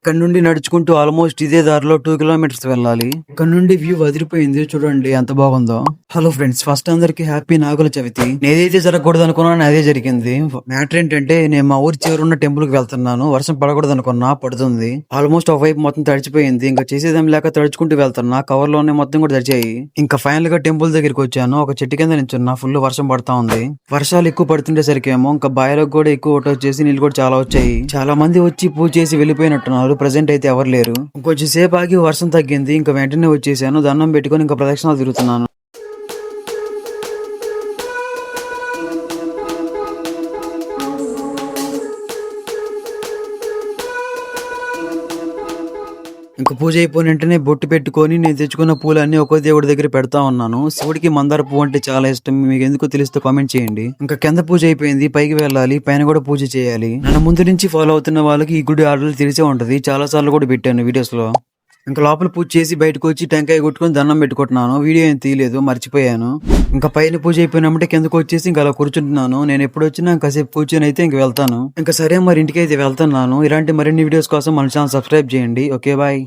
ఇక్కడ నుండి నడుచుకుంటూ ఆల్మోస్ట్ ఇదే దారిలో 2 కిలోమీటర్స్ వెళ్ళాలి. ఇక్కడ నుండి వ్యూ వదిలిపోయింది, చూడండి ఎంత బాగుందో. హలో ఫ్రెండ్స్, ఫస్ట్ అందరికి హ్యాపీ నాగుల చవితి. నేనైతే జరగకూడదు అనుకున్నాను, అదే జరిగింది. మ్యాటర్ ఏంటంటే నేను మా ఊరి చివరున్న టెంపుల్ కి వెళ్తున్నాను. వర్షం పడకూడదు అనుకున్నా, పడుతుంది. ఆల్మోస్ట్ ఒక వైపు మొత్తం తడిచిపోయింది. ఇంకా చేసేదేం లేక తడుచుకుంటూ వెళ్తున్నా. కవర్ లోనే మొత్తం కూడా తడిచాయి. ఇంకా ఫైనల్ గా టెంపుల్ దగ్గరికి వచ్చాను. ఒక చెట్టు కింద నించున్నా. ఫుల్ వర్షం పడతా ఉంది. వర్షాలు ఎక్కువ పడుతుండేసరికేమో ఇంకా బాయిలోకి కూడా ఎక్కువ వాటర్ వచ్చేసి నీళ్ళు కూడా చాలా వచ్చాయి. చాలా మంది వచ్చి పూజ చేసి వెళ్ళిపోయినట్టున్నారు. ప్రెసెంట్ అయితే ఎవరు లేరు. ఇంకొంచెం సేపు ఆగి వర్షం తగ్గింది. ఇంకా వెంటనే వచ్చేసాను. దండం పెట్టుకుని ఇంకా ప్రదక్షిణాలు తిరుగుతున్నాను. ఇంకా పూజ అయిపోయిన వెంటనే బొట్టు పెట్టుకొని నేను తెచ్చుకున్న పూలన్నీ ఒక్కో దేవుడి దగ్గర పెడతా ఉన్నాను. శివుడికి మందార పువ్వు అంటే చాలా ఇష్టం. మీకు ఎందుకు తెలిస్తే కామెంట్ చేయండి. ఇంకా కింద పూజ అయిపోయింది, పైకి వెళ్ళాలి. పైన కూడా పూజ చేయాలి. నన్ను ముందు నుంచి ఫాలో అవుతున్న వాళ్ళకి ఈ గుడి ఆర్డర్లు తెలిసే ఉంటది. చాలా సార్లు కూడా పెట్టాను వీడియోస్ లో. ఇంకా లోపల పూజ చేసి బయటకు వచ్చి టెంకాయ కొట్టుకుని దండం పెట్టుకుంటున్నాను. వీడియో ఏం తీయలేదు, మర్చిపోయాను. ఇంకా పైన పూజ అయిపోయినప్పుడు కిందకు వచ్చేసి ఇంకా అలా కూర్చుంటున్నాను. నేను ఎప్పుడు వచ్చినా కాసేపు కూర్చొని అయితే ఇంక వెళ్తాను. ఇంకా సరే మరి ఇంటికి అయితే వెళ్తున్నాను. ఇలాంటి మరిన్ని వీడియోస్ కోసం మన ఛానల్ సబ్స్క్రైబ్ చేయండి. Okay bye.